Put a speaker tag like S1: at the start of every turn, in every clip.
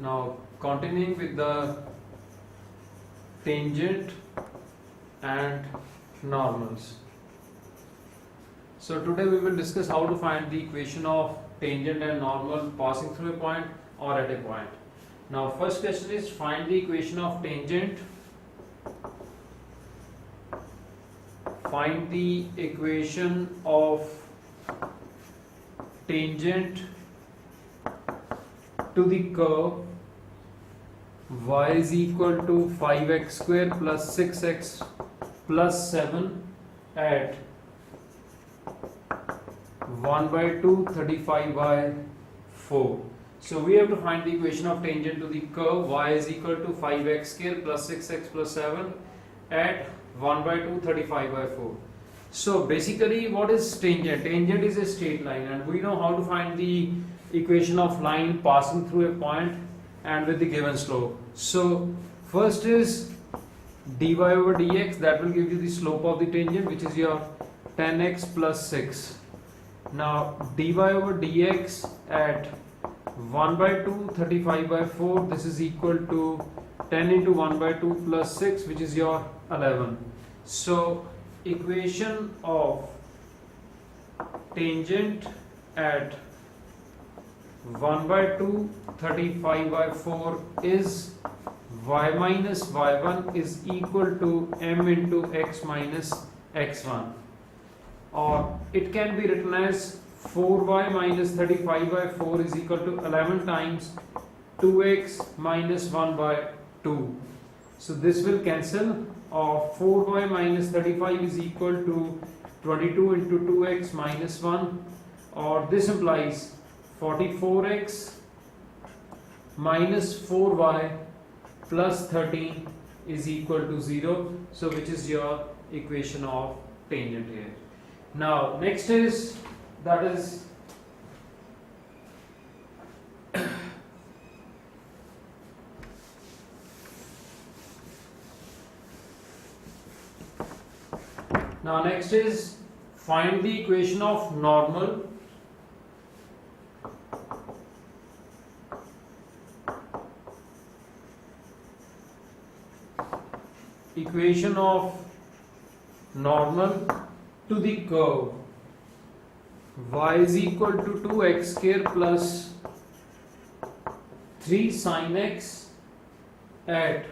S1: Now continuing with the tangent and normals. So today we will discuss how to find the equation of tangent and normal passing through a point or at a point. Now first question is find the equation of tangent. Find the equation of tangent to the curve y is equal to 5x square plus 6x plus 7 at 1 by 2 35 by 4. So we have to find the equation of tangent to the curve y is equal to 5x square plus 6x plus 7 at 1 by 2 35 by 4. So basically what is tangent? Tangent is a straight line, and we know how to find the equation of line passing through a point and with the given slope. So first is dy over dx, that will give you the slope of the tangent, which is your 10x plus 6. Now dy over dx at 1 by 2 35 by 4, this is equal to 10 into 1 by 2 plus 6, which is your 11. So equation of tangent at 1 by 2 35 by 4 is y minus y1 is equal to m into x minus x1, or it can be written as 4y minus 35 by 4 is equal to 11 times 2x minus 1 by 2. So this will cancel, or 4y minus 35 is equal to 22 into 2x minus 1, or this implies 44x minus 4y plus 13 is equal to 0. So which is your equation of tangent here. Now next is, that is now next is find the equation of normal. Equation of normal to the curve y is equal to 2x square plus 3 sin x at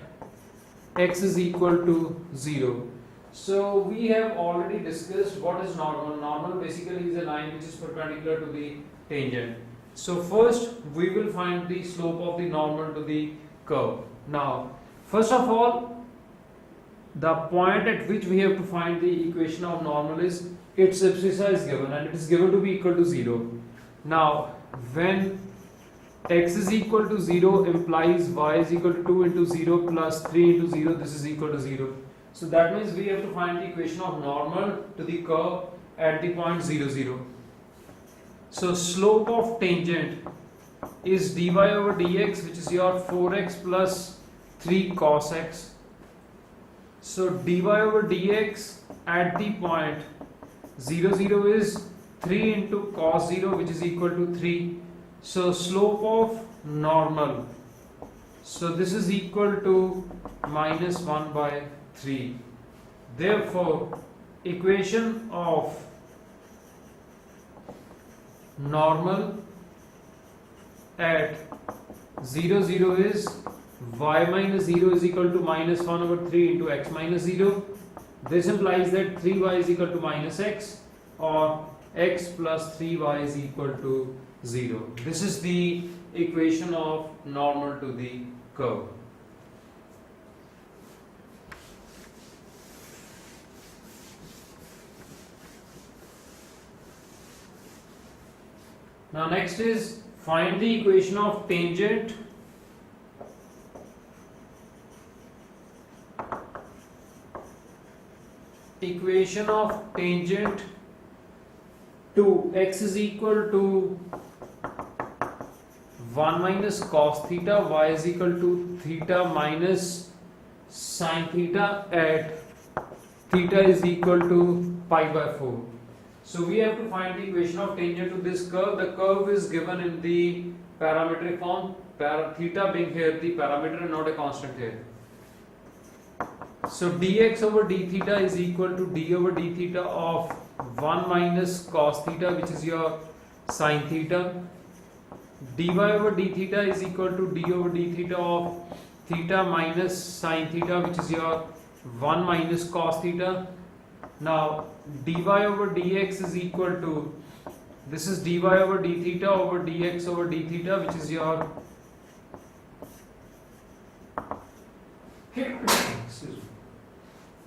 S1: x is equal to 0. So we have already discussed what is normal. Normal basically is a line which is perpendicular to the tangent. So first we will find the slope of the normal to the curve. Now first of all, the point at which we have to find the equation of normal is its abscissa is given, and it is given to be equal to 0. Now when x is equal to 0 implies y is equal to 2 into 0 plus 3 into 0, this is equal to 0. So that means we have to find the equation of normal to the curve at the point 0, 0. So slope of tangent is dy over dx, which is your 4x plus 3 cos x. So dy over dx at the point 0, 0 is 3 into cos 0, which is equal to 3. So slope of normal, so this is equal to minus 1 by 3. Therefore equation of normal at 0, 0 is y minus 0 is equal to minus 1 over 3 into x minus 0. This implies that 3y is equal to minus x, or x plus 3y is equal to 0. This is the equation of normal to the curve. Now next is find the equation of tangent to x is equal to 1 minus cos theta, y is equal to theta minus sin theta at theta is equal to pi by 4. So we have to find the equation of tangent to this curve. The curve is given in the parametric form, theta being here the parameter and not a constant here. So dx over d theta is equal to d over d theta of 1 minus cos theta, which is your sin theta. Dy over d theta is equal to d over d theta of theta minus sin theta, which is your 1 minus cos theta. Now dy over dx is equal to, this is dy over d theta over dx over d theta, which is your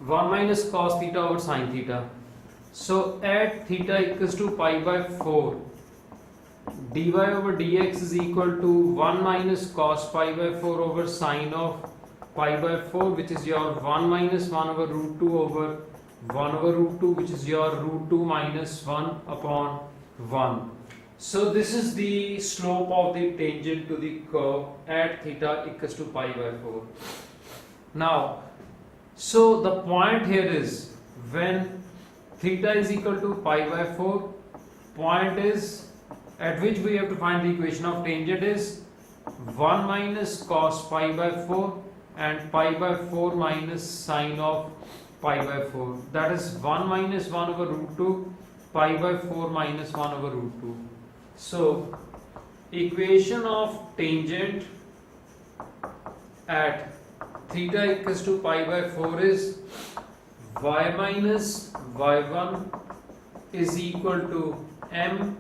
S1: 1 minus cos theta over sin theta. So at theta equals to pi by 4, dy over dx is equal to 1 minus cos pi by 4 over sine of pi by 4, which is your 1 minus 1 over root 2 over 1 over root 2, which is your root 2 minus 1 upon 1. So this is the slope of the tangent to the curve at theta equals to pi by 4. Now, so the point here is when theta is equal to pi by 4, point is at which we have to find the equation of tangent is 1 minus cos pi by 4 and pi by 4 minus sine of pi by 4. That is 1 minus 1 over root 2 pi by 4 minus 1 over root 2. So equation of tangent at theta equals to pi by 4 is y minus y1 is equal to m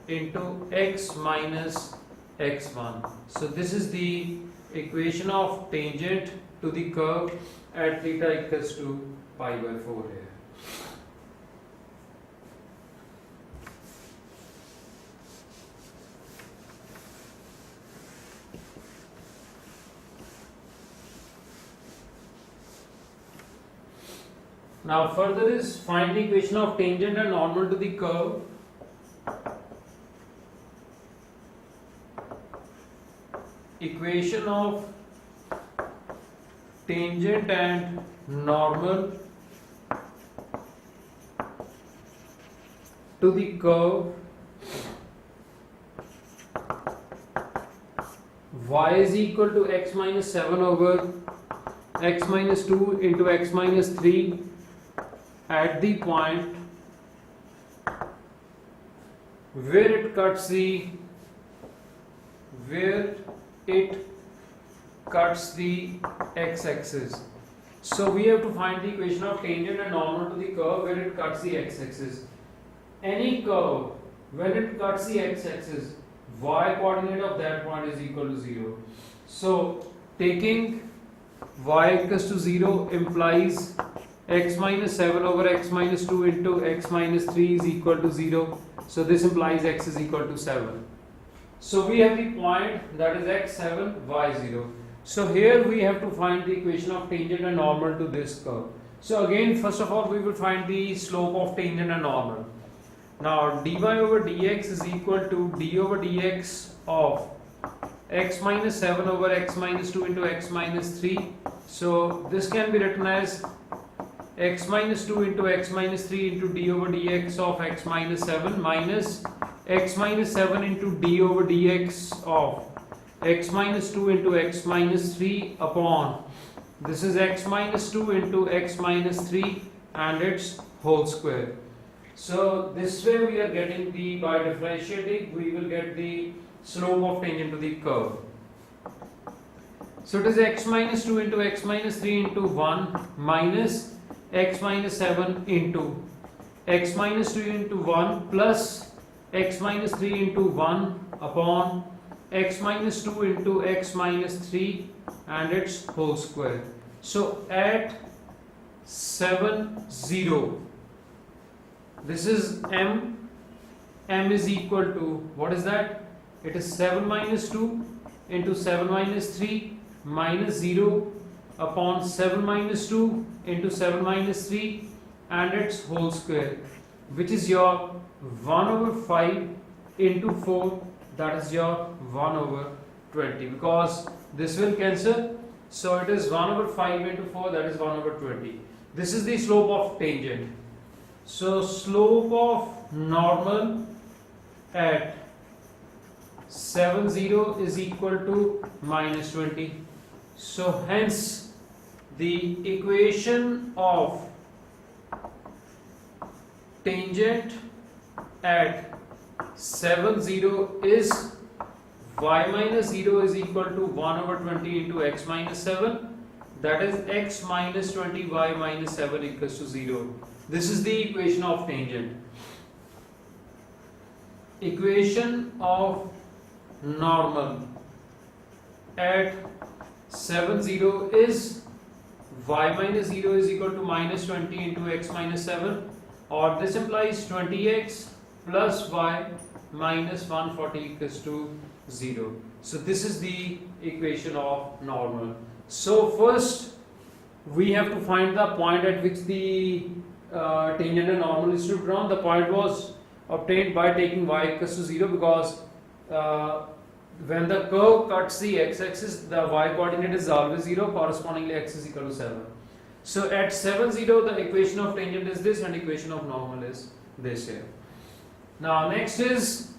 S1: into x minus x1. So this is the equation of tangent to the curve at theta equals to pi by 4 here. Now further is find the equation of tangent and normal to the curve. Equation of tangent and normal to the curve y is equal to x minus 7 over x minus 2 into x minus 3 at the point where it cuts the x-axis. So we have to find the equation of tangent and normal to the curve where it cuts the x-axis. Any curve when it cuts the x-axis, y coordinate of that point is equal to 0. So taking y equals to 0 implies x minus 7 over x minus 2 into x minus 3 is equal to 0. So this implies x is equal to 7. So we have the point that is x7, y0. So here we have to find the equation of tangent and normal to this curve. So again, first of all, we will find the slope of tangent and normal. Now dy over dx is equal to d over dx of x minus 7 over x minus 2 into x minus 3. So this can be written as x minus 2 into x minus 3 into d over dx of x minus 7 minus x minus 7 into d over dx of x minus 2 into x minus 3 upon, this is x minus 2 into x minus 3 and its whole square. So this way we are getting the, by differentiating we will get the slope of tangent to the curve. So it is x minus 2 into x minus 3 into 1 minus x minus 7 into x minus 2 into 1 plus x minus 3 into 1 upon x minus 2 into x minus 3 and its whole square. So at 7, 0, this is m is equal to, what is that? It is 7 minus 2 into 7 minus 3 minus 0 upon 7 minus 2 into 7 minus 3 and its whole square, which is your 1 over 5 into 4, that is your 1 over 20, because this will cancel. So it is 1 over 5 into 4, that is 1 over 20. This is the slope of tangent. So slope of normal at 70 is equal to minus 20. So hence the equation of tangent at 70 is y minus 0 is equal to 1 over 20 into x minus 7. That is x minus 20 y minus 7 equals to 0. This is the equation of tangent. Equation of normal at 70 is y minus 0 is equal to minus 20 into x minus 7, or this implies 20x plus y minus 140 equals to 0. So this is the equation of normal. So first we have to find the point at which the tangent and normal is to be drawn. The point was obtained by taking y equals to 0, because when the curve cuts the x-axis, the y coordinate is always 0, correspondingly x is equal to 7. So at 70 the equation of tangent is this and equation of normal is this here. Now next is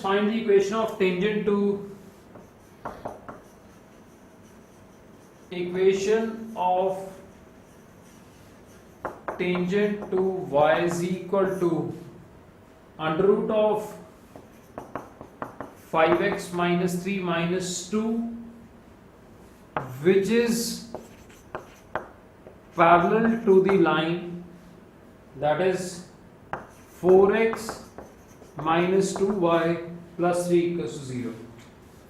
S1: find the equation of tangent to y is equal to under root of 5x minus 3 minus 2, which is parallel to the line, that is 4x minus 2y plus 3 equals to 0.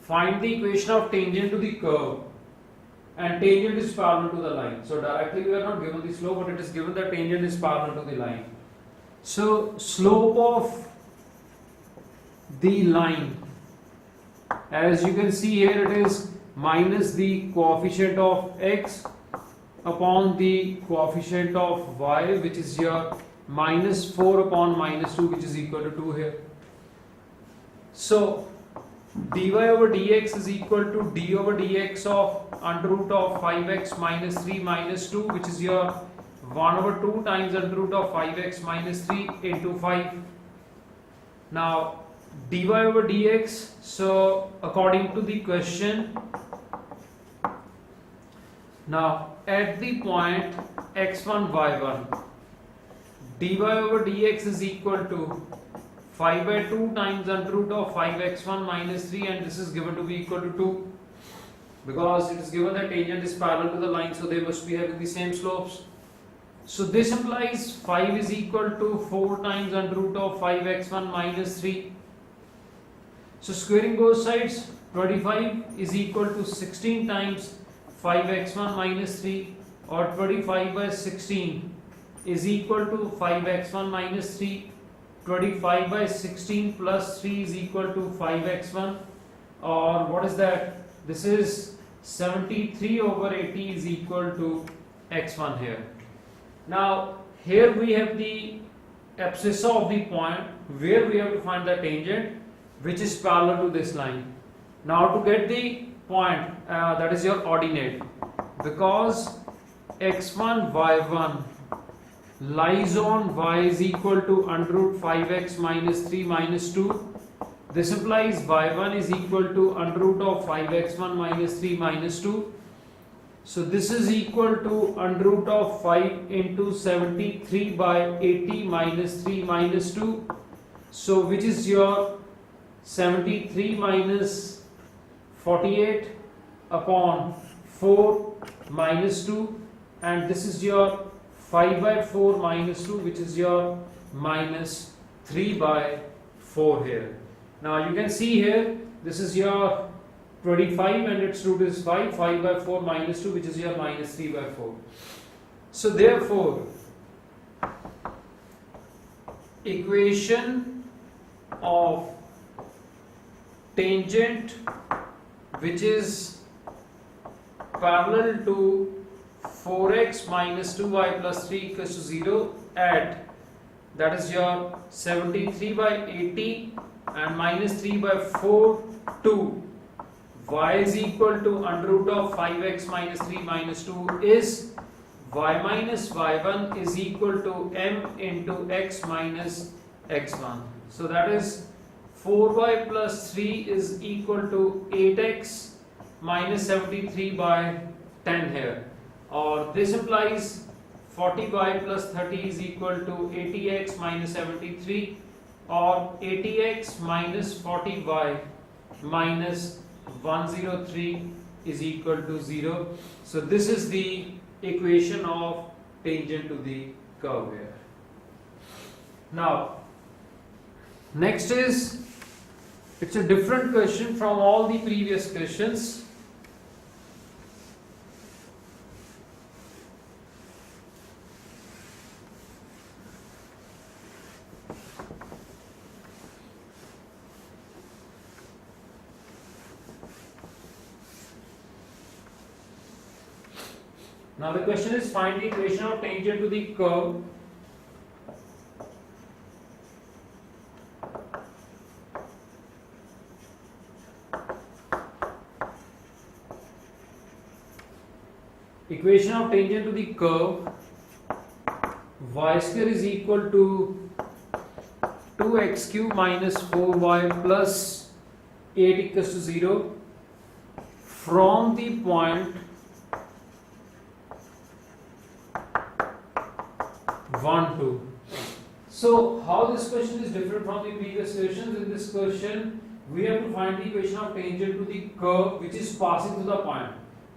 S1: Find the equation of tangent to the curve, and tangent is parallel to the line. So directly we are not given the slope, but it is given that tangent is parallel to the line. So slope of the line, as you can see here, it is minus the coefficient of x upon the coefficient of y, which is here minus 4 upon minus 2, which is equal to 2 here. So dy over dx is equal to d over dx of under root of 5x minus 3 minus 2, which is your 1 over 2 times under root of 5x minus 3 into 5. Now dy over dx, so according to the question, now at the point x1 y1, dy over dx is equal to 5 by 2 times under root of 5x1 minus 3, and this is given to be equal to 2, because it is given that tangent is parallel to the line, so they must be having the same slopes. So this implies 5 is equal to 4 times under root of 5x1 minus 3. So squaring both sides, 25 is equal to 16 times 5x1 minus 3, or 25 by 16 is equal to 5x1 minus 3. 25 by 16 plus 3 is equal to 5x1, or what is that? This is 73 over 80 is equal to x1 here. Now here we have the abscissa of the point where we have to find the tangent which is parallel to this line. Now to get the point, that is your ordinate, because x1 y1 lies on y is equal to under root 5x minus 3 minus 2. This implies y1 is equal to under root of 5x1 minus 3 minus 2. So this is equal to under root of 5 into 73 by 80 minus 3 minus 2. So which is your 73 minus 48 upon 4 minus 2, and this is your 5 by 4 minus 2, which is your minus 3 by 4 here. Now you can see here, this is your 25 and its root is 5, 5 by 4 minus 2, which is your minus 3 by 4. So therefore, equation of tangent which is parallel to 4x minus 2y plus 3 equals to 0 at that is your 73 by 80 and minus 3 by 4, 2. Y is equal to under root of 5x minus 3 minus 2 is y minus y1 is equal to m into x minus x1. So that is 4y plus 3 is equal to 8x minus 73 by 10 here. Or this implies 40y plus 30 is equal to 80x minus 73, or 80x minus 40y minus 103 is equal to 0. So this is the equation of tangent to the curve here. Now next is, it's a different question from all the previous questions. Now the question is, find the equation of tangent to the curve. Equation of tangent to the curve, y square is equal to 2x cube minus 4y plus 8 equals to 0 from the point 1, 2. So how this question is different from the previous questions? In this question we have to find the equation of tangent to the curve which is passing through the point.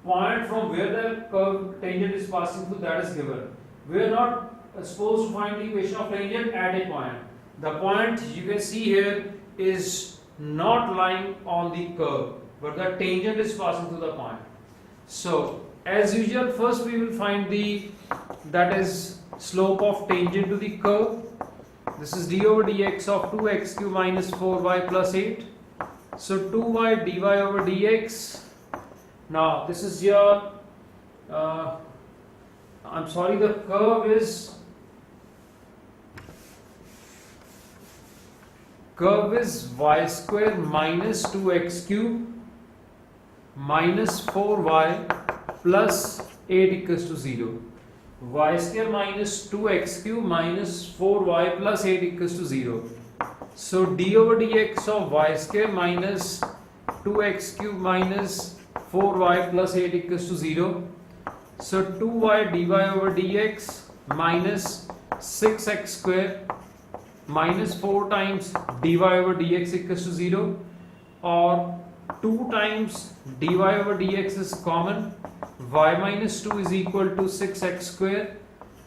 S1: Point from where the curve tangent is passing through, that is given. We are not supposed to find the equation of tangent at a point. The point you can see here is not lying on the curve, but the tangent is passing through the point. So as usual, first we will find the, that is, slope of tangent to the curve. This is d over dx of 2x cube minus 4y plus 8. So 2y dy over dx. Now this is your the curve is y square minus 2x cube minus 4y plus 8 equals to 0. Y square minus 2x cube minus 4y plus 8 equals to 0. So d over dx of y square minus 2x cube minus 4y plus 8 equals to 0. So 2y dy over dx minus 6x square minus 4 times dy over dx equals to 0, or 2 times dy over dx is common, y minus 2 is equal to 6x square,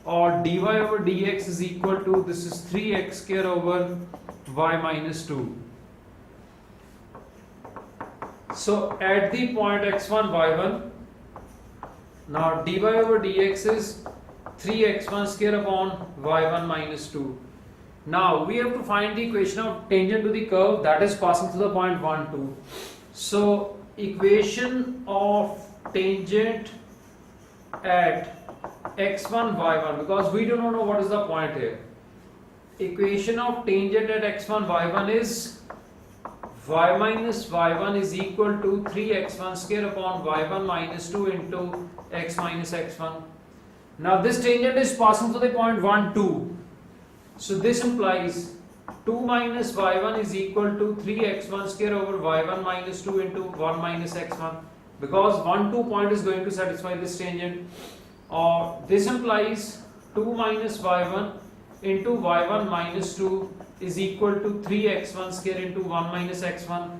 S1: or dy over dx is equal to, this is 3x square over y minus 2. So at the point x1 y1, now dy over dx is 3x1 square upon y1 minus 2. Now we have to find the equation of tangent to the curve that is passing through the point 1, 2. So equation of tangent at x1 y1, because we do not know what is the point here. Equation of tangent at x1 y1 is y minus y1 is equal to 3x1 square upon y1 minus 2 into x minus x1. Now this tangent is passing through the point 1, 2. So this implies 2 minus y1 is equal to 3x1 square over y1 minus 2 into 1 minus x1, because 1, 2 point is going to satisfy this tangent. Or this implies 2 minus y1 into y1 minus 2 is equal to 3x1 square into 1 minus x1.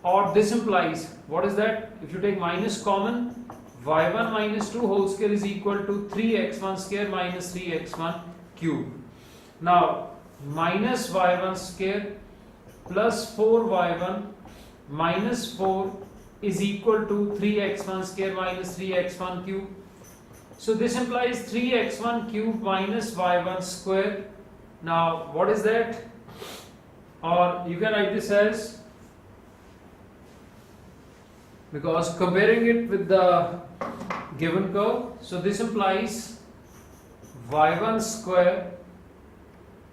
S1: Or this implies, what is that? If you take minus common, y1 minus 2 whole square is equal to 3x1 square minus 3x1 cube. Now minus y1 square plus 4y1 minus 4 is equal to 3x1 square minus 3x1 cube. So this implies 3x1 cube minus y1 square. Now what is that? Or you can write this as, because comparing it with the given curve, so this implies y1 square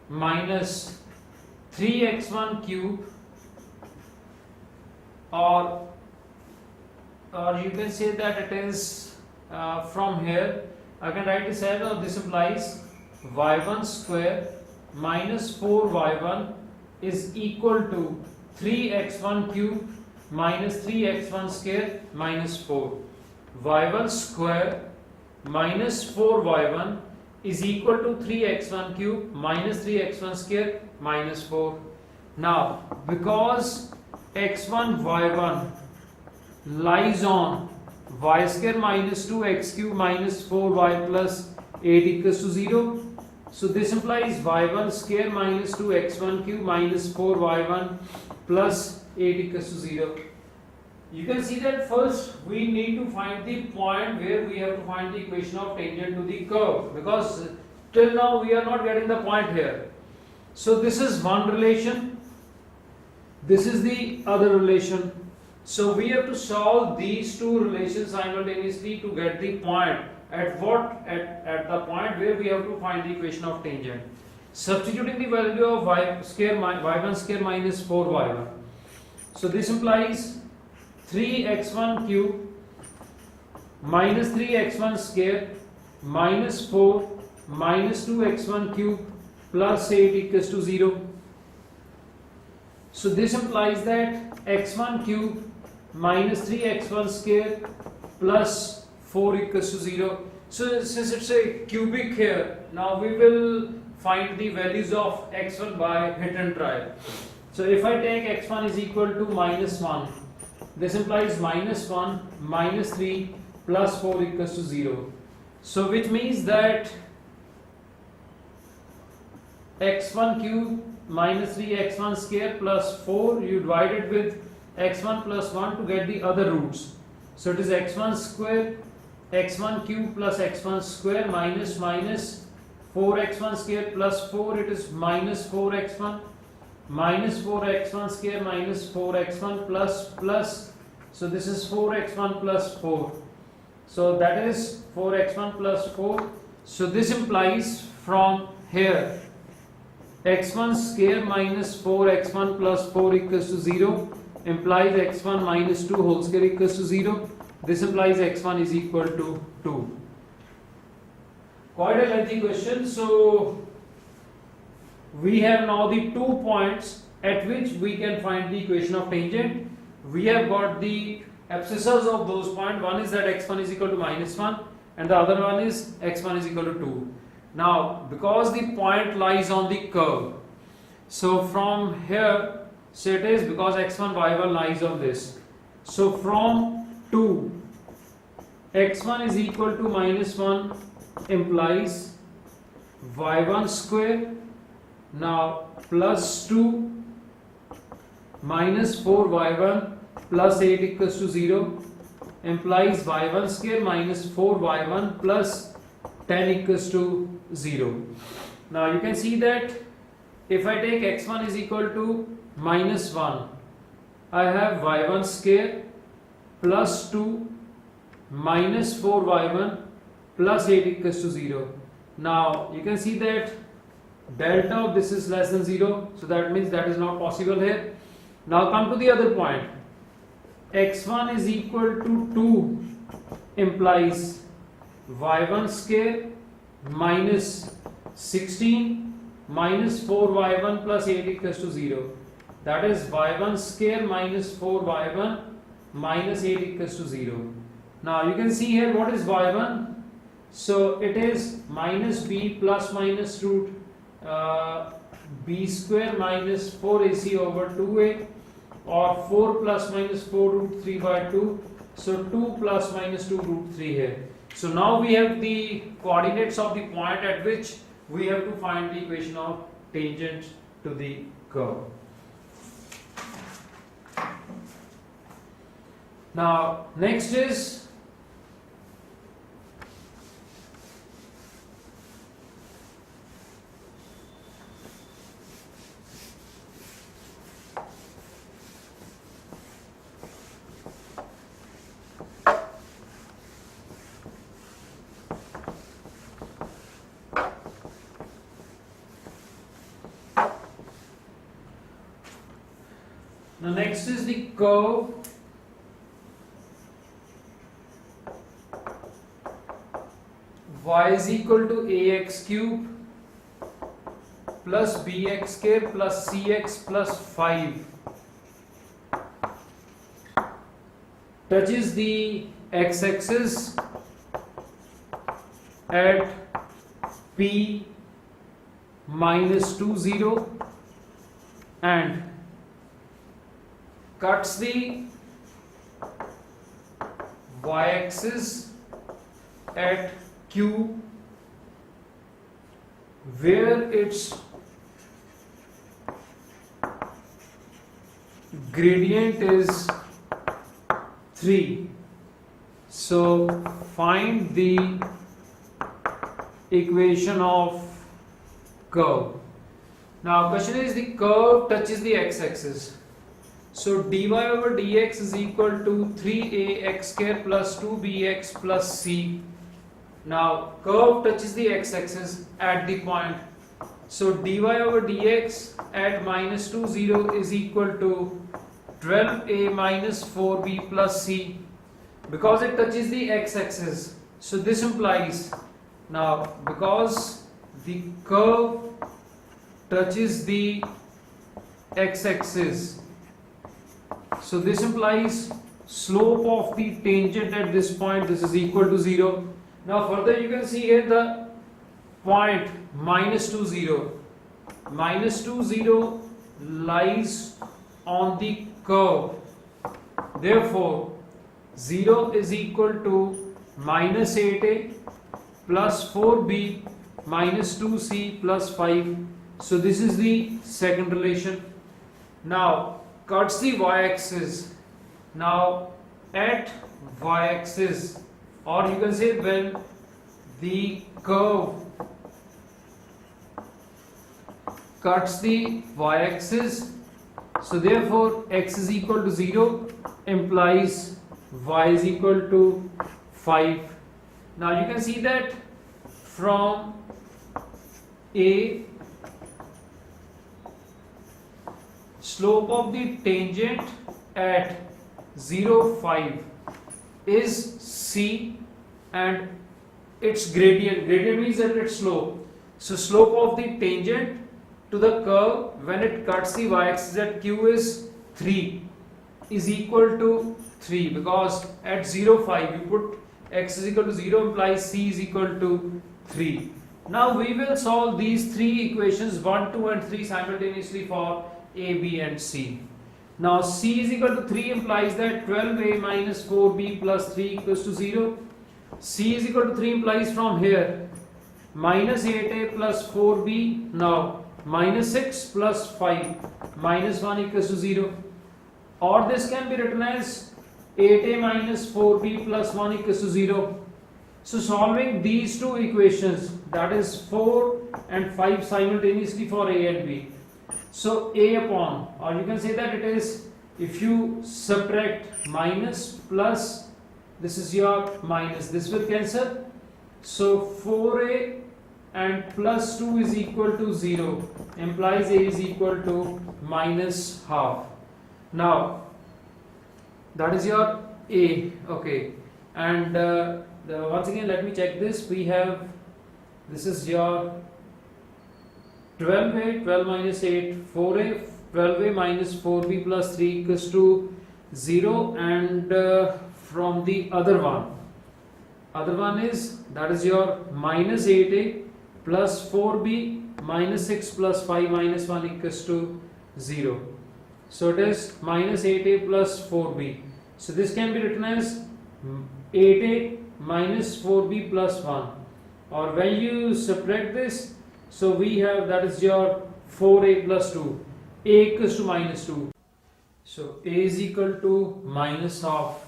S1: minus 3x1 cube, or you can say that it is from here I can write this as, or this implies y1 square minus 4y1 is equal to 3x1 cube minus 3x1 square minus 4. y1 square minus 4y1 is equal to 3x1 cube minus 3x1 square minus 4. Now, because x1 y1 lies on y square minus 2x cube minus 4y plus 8 equals to 0. So this implies y1 square minus 2x1 cube minus 4y1 plus 8 equals to 0. You can see that first we need to find the point where we have to find the equation of tangent to the curve, because till now we are not getting the point here. So this is one relation, this is the other relation. So we have to solve these two relations simultaneously to get the point at the point where we have to find the equation of tangent. Substituting the value of y1 square minus 4y1. So this implies 3x1 cube minus 3x1 square minus 4 minus 2x1 cube plus 8 equals to 0. So this implies that x1 cube minus 3x1 square plus 4 equals to 0. So since it's a cubic here, now we will find the values of x1 by hit and try. So if I take x1 is equal to minus 1, this implies minus 1 minus 3 plus 4 equals to 0. So which means that x1 cube minus 3x1 square plus 4, you divide it with x1 plus 1 to get the other roots. So it is x1 square, x1 cube plus x1 square minus 4x1 square plus 4, it is minus 4x1 minus 4x1 square minus 4x1 plus, so this is 4x1 plus 4. So that is 4x1 plus 4. So this implies from here x1 square minus 4x1 plus 4 equals to 0 implies x1 minus 2 whole square equals to 0. This implies x1 is equal to 2. Quite a lengthy question. So we have now the 2 points at which we can find the equation of tangent. We have got the abscissors of those points. One is that x1 is equal to minus 1 and the other one is x1 is equal to 2. Now because the point lies on the curve, so from here, so it is because x1 y1 lies on this. So from 2, x1 is equal to minus 1 implies y1 square, now plus 2 minus 4y1 plus 8 equals to 0 implies y1 square minus 4y1 plus 10 equals to 0. Now you can see that if I take x1 is equal to minus 1, I have y1 square plus 2 minus 4y1 plus 8 equals to 0. Now you can see that delta of this is less than 0, so that means that is not possible here. Now come to the other point. x1 is equal to 2 implies y1 square minus 16 minus 4y1 plus 8 equals to 0. That is y1 square minus 4y1 minus 8 equals to 0. Now you can see here what is y1. So it is minus b plus minus root b square minus 4ac over 2a, or 4 plus minus 4 root 3 by 2. So 2 plus minus 2 root 3 here. So now we have the coordinates of the point at which we have to find the equation of tangent to the curve. Now next is Now next is the curve y is equal to ax cube plus bx square plus cx plus 5 touches the x-axis at p minus 2 0 and cuts the y-axis at q where its gradient is 3. So find the equation of curve. Now question is the curve touches the x-axis. So dy over dx is equal to 3ax square plus 2bx plus c. Now curve touches the x-axis at the point. So dy over dx at minus 2 0 is equal to 12a minus 4b plus c, because it touches the x-axis. So this implies, now because the curve touches the x-axis, so this implies slope of the tangent at this point, this is equal to 0. Now further you can see here the point minus 2 0. Minus 2 0 lies on the curve. Therefore 0 is equal to minus 8a plus 4b minus 2c plus 5. So this is the second relation. Now cuts the y-axis. Now at y-axis, or you can say when the curve cuts the y-axis, so therefore x is equal to 0 implies y is equal to 5. Now you can see that from A, slope of the tangent at 0 5 is c and its gradient means that its slope. So slope of the tangent to the curve when it cuts the y-axis at q is 3 is equal to 3, because at 0 5 you put x is equal to 0 implies c is equal to 3. Now we will solve these three equations 1, 2 and 3 simultaneously for a, b and c. Now c is equal to 3 implies that 12a minus 4b plus 3 equals to 0. C is equal to 3 implies from here minus 8a plus 4b, now minus 6 plus 5 minus 1 equals to 0. Or this can be written as 8a minus 4b plus 1 equals to 0. So solving these two equations, that is 4 and 5 simultaneously for a and b. So a upon, or you can say that it is, if you subtract minus plus, this is your minus, this will cancel. So 4a and plus 2 is equal to 0 implies a is equal to minus half. Now that is your a, okay, and once again let me check this. We have, this is your 12a, 12 minus 8, 4a, 12a minus 4b plus 3 equals to 0, and from the other one is, that is your minus 8a plus 4b minus 6 plus 5 minus 1 equals to 0. So it is minus 8a plus 4b. So this can be written as 8a minus 4b plus 1, or when you subtract this, so we have, that is your 4a plus 2, a equals to minus 2. So a is equal to minus half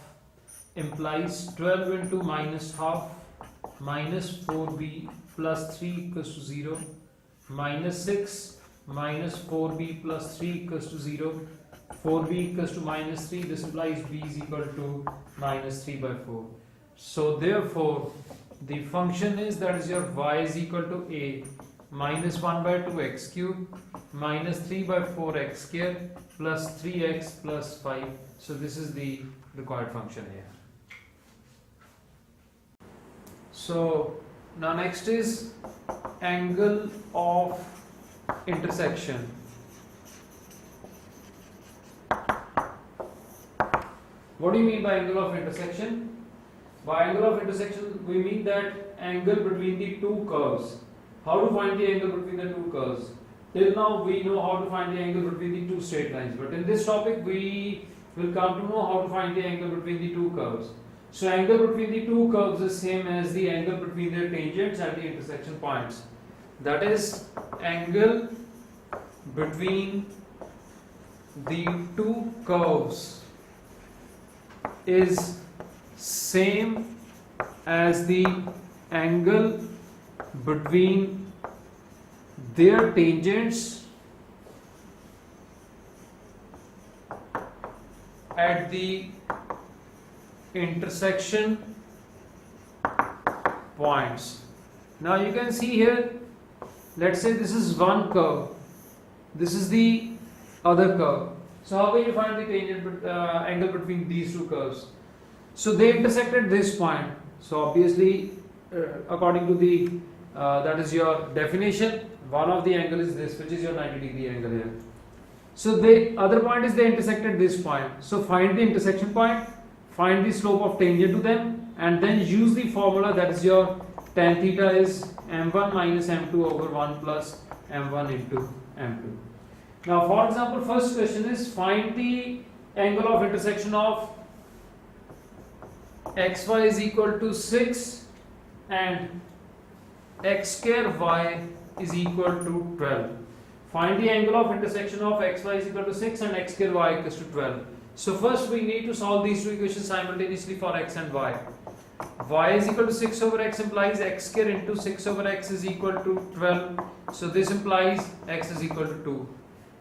S1: implies 12 into minus half minus 4b plus 3 equals to 0, minus 6 minus 4b plus 3 equals to 0, 4b equals to minus 3, this implies b is equal to minus 3 by 4. So therefore the function is, that is your y is equal to a minus 1 by 2 x cube minus 3 by 4 x square plus 3x plus 5. So this is the required function here. So now next is angle of intersection. What do you mean by angle of intersection? By angle of intersection, we mean that angle between the two curves. How to find the angle between the two curves? Till now we know how to find the angle between the two straight lines, but in this topic we will come to know how to find the angle between the two curves. So angle between the two curves is same as the angle between their tangents at the intersection points. That is, angle between the two curves is same as the angle between their tangents at the intersection points. Now you can see here, let's say this is one curve, this is the other curve. So how can you find the tangent angle between these two curves? So they intersect at this point. So obviously, according to the that is your definition, one of the angle is this, which is your 90-degree angle here. So the other point is they intersect at this point. So find the intersection point, find the slope of tangent to them, and then use the formula, that is your tan theta is m1 minus m2 over 1 plus m1 into m2. Now for example, first question is find the angle of intersection of xy is equal to 6 and x square y is equal to 12. Find the angle of intersection of xy is equal to 6 and x square y equals to 12. So first we need to solve these two equations simultaneously for x and y. Y is equal to 6 over x implies x square into 6 over x is equal to 12. So this implies x is equal to 2.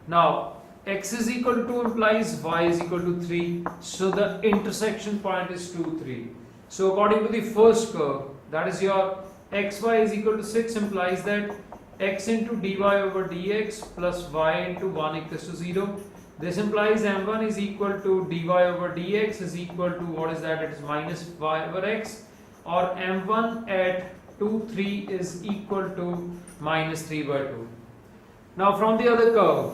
S1: Now x is equal to 2 implies y is equal to 3. So the intersection point is 2, 3. So according to the first curve, that is your xy is equal to 6 implies that x into dy over dx plus y into 1 equals to 0. This implies m1 is equal to dy over dx is equal to, what is that? It is minus y over x, or m1 at 2, 3 is equal to minus 3 by 2. Now from the other curve,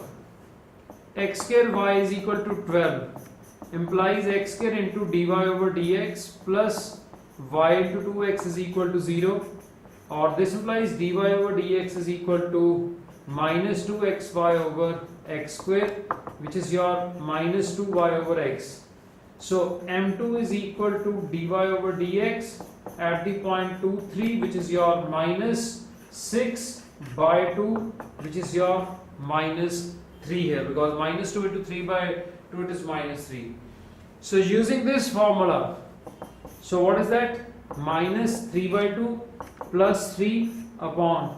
S1: x square y is equal to 12 implies x square into dy over dx plus y into 2x is equal to 0, or this implies dy over dx is equal to minus 2xy over x square, which is your minus 2y over x. So m2 is equal to dy over dx at the point 2, 3, which is your minus 6 by 2, which is your minus 3 here, because minus 2 into 3 by 2, it is minus 3. So using this formula, so what is that? Minus 3 by 2 plus 3 upon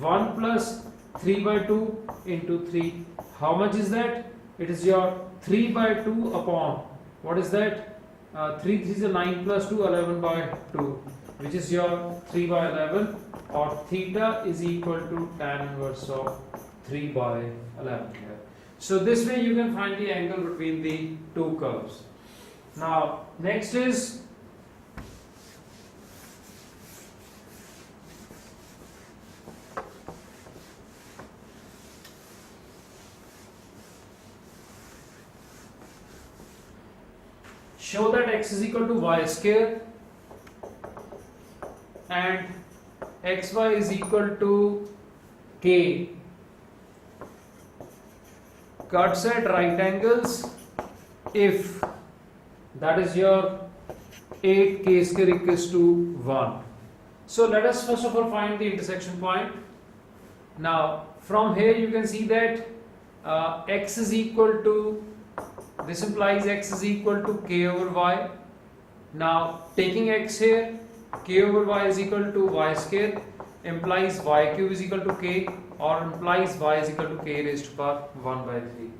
S1: 1 plus 3 by 2 into 3. How much is that? It is your 3 by 2 upon, what is that? 3 is a 9 plus 2, 11 by 2, which is your 3 by 11, or theta is equal to tan inverse of 3 by 11 here. So this way you can find the angle between the two curves. Now next is show that x is equal to y square and xy is equal to k cuts at right angles if, that is your 8k square equals to 1. So let us first of all find the intersection point. Now from here you can see that x is equal to, this implies x is equal to k over y. Now taking x here, k over y is equal to y square implies y cube is equal to k, or implies y is equal to k raised to power 1 by 3.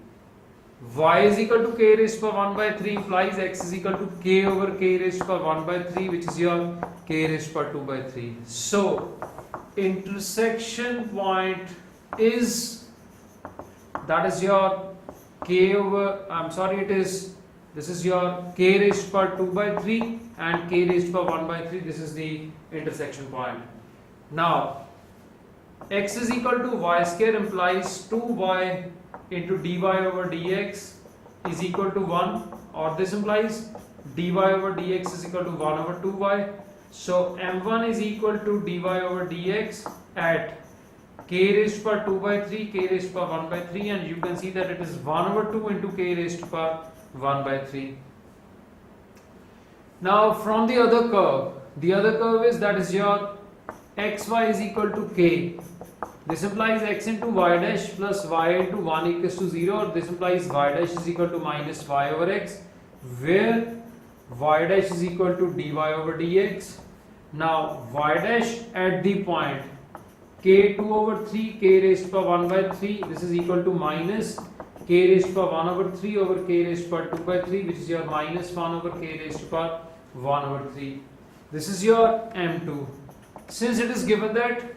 S1: Y is equal to k raised to power 1 by 3 implies x is equal to k over k raised to power 1 by 3, which is your k raised to power 2 by 3. So intersection point is, that is your k over, I'm sorry, this is your k raised to power 2 by 3 and k raised to power 1 by 3. This is the intersection point. Now x is equal to y square implies 2y into dy over dx is equal to 1, or this implies dy over dx is equal to 1 over 2y. So m1 is equal to dy over dx at k raised to power 2 by 3, k raised to power 1 by 3, and you can see that it is 1 over 2 into k raised to power 1 by 3. Now from the other curve is, that is your xy is equal to k. This implies x into y dash plus y into 1 equals to 0, or this implies y dash is equal to minus y over x, where y dash is equal to dy over dx. Now y dash at the point k2 over 3 k raised to power 1 by 3, this is equal to minus k raised to power 1 over 3 over k raised to power 2 by 3, which is your minus 1 over k raised to power 1 over 3. This is your m2. Since it is given that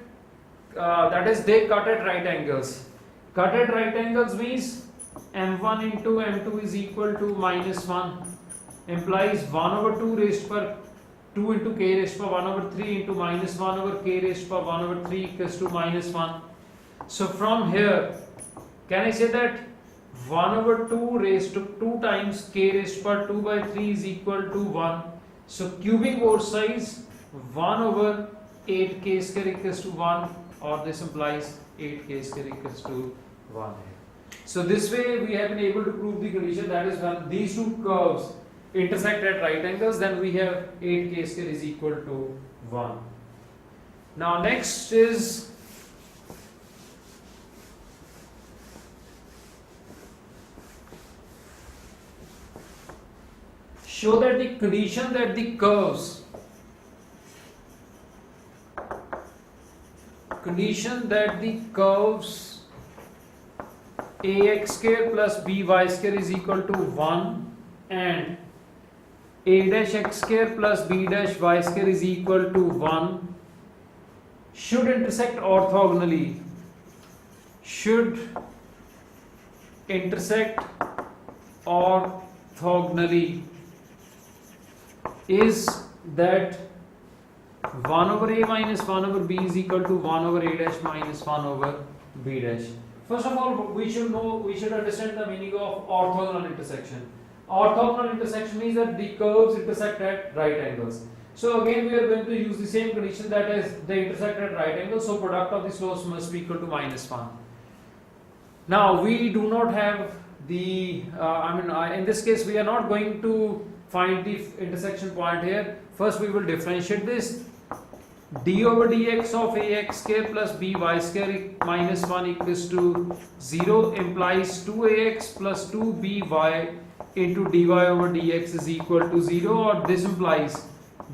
S1: that is they cut at right angles. Cut at right angles means m1 into m2 is equal to minus 1, implies 1 over 2 raised to power 2 into k raised to power 1 over 3 into minus 1 over k raised to power 1 over 3 equals to minus 1. So from here, can I say that 1 over 2 raised to 2 times k raised to power 2 by 3 is equal to 1. So cubing both sides, 1 over 8k square equals to 1, or this implies 8k square equals to 1. So this way we have been able to prove the condition, that is when these two curves intersect at right angles, then we have 8k square is equal to 1. Now next is show that the condition that the curves ax square plus by square is equal to 1 and a dash x square plus b dash y square is equal to 1 should intersect orthogonally. Is that 1 over a minus 1 over b is equal to 1 over a dash minus 1 over b dash. First of all, we should understand the meaning of orthogonal intersection. Orthogonal intersection means that the curves intersect at right angles. So again we are going to use the same condition, that is they intersect at right angles, so product of the slopes must be equal to minus 1. Now we do not have the, in this case we are not going to find the intersection point here. First we will differentiate this. D over dx of ax square plus by square minus 1 equals to 0 implies 2ax plus 2by into dy over dx is equal to 0, or this implies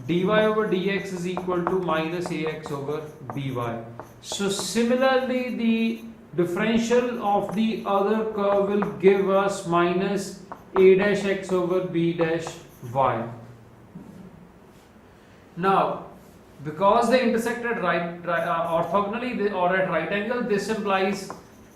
S1: dy over dx is equal to minus ax over by. So similarly the differential of the other curve will give us minus a dash x over b dash y. Now because they intersect at orthogonally or at right angle, this implies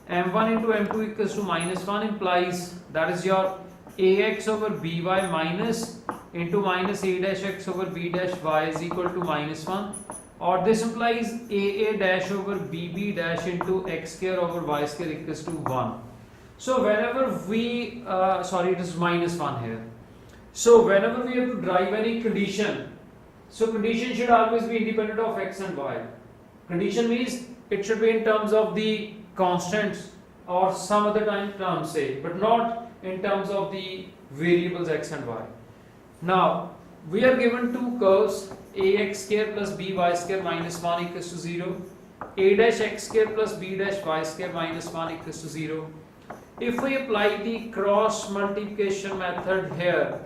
S1: m1 into m2 equals to minus 1 implies, that is your ax over by minus into minus a dash x over b dash y is equal to minus 1, or this implies a dash over bb dash into x square over y square equals to 1. So whenever we it is minus 1 here. So whenever we have to derive any condition, so condition should always be independent of x and y. Condition means it should be in terms of the constants or some other terms say, but not in terms of the variables x and y. Now we are given two curves, ax square plus by square minus 1 equals to 0, a dash x square plus b dash y square minus 1 equals to 0. If we apply the cross multiplication method here,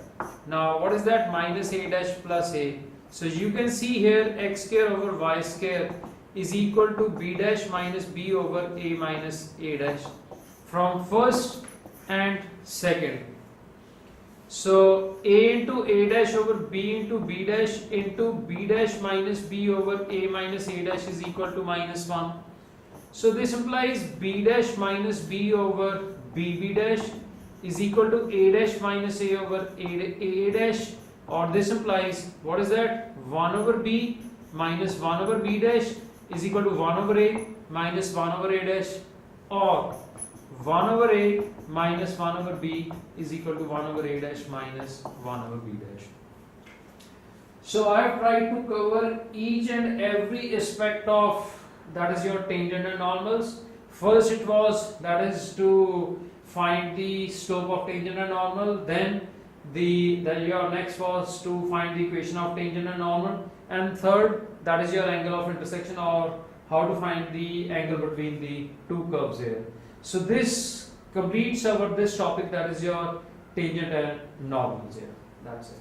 S1: now what is that? Minus a dash plus a. So you can see here x square over y square is equal to b dash minus b over a minus a dash from first and second. So A into A dash over B into B dash minus B over A minus A dash is equal to minus 1. So this implies B dash minus B over B dash is equal to A dash minus A over A dash, or this implies, what is that? 1 over B minus 1 over B dash is equal to 1 over A minus 1 over A dash, or 1 over A minus 1 over B is equal to 1 over A dash minus 1 over B dash. So I have tried to cover each and every aspect of, that is your tangent and normals. First it was, that is to find the slope of tangent and normal, then your next was to find the equation of tangent and normal, and third, that is your angle of intersection, or how to find the angle between the two curves here. So this completes our this topic, that is your tangent and normals here. That's it.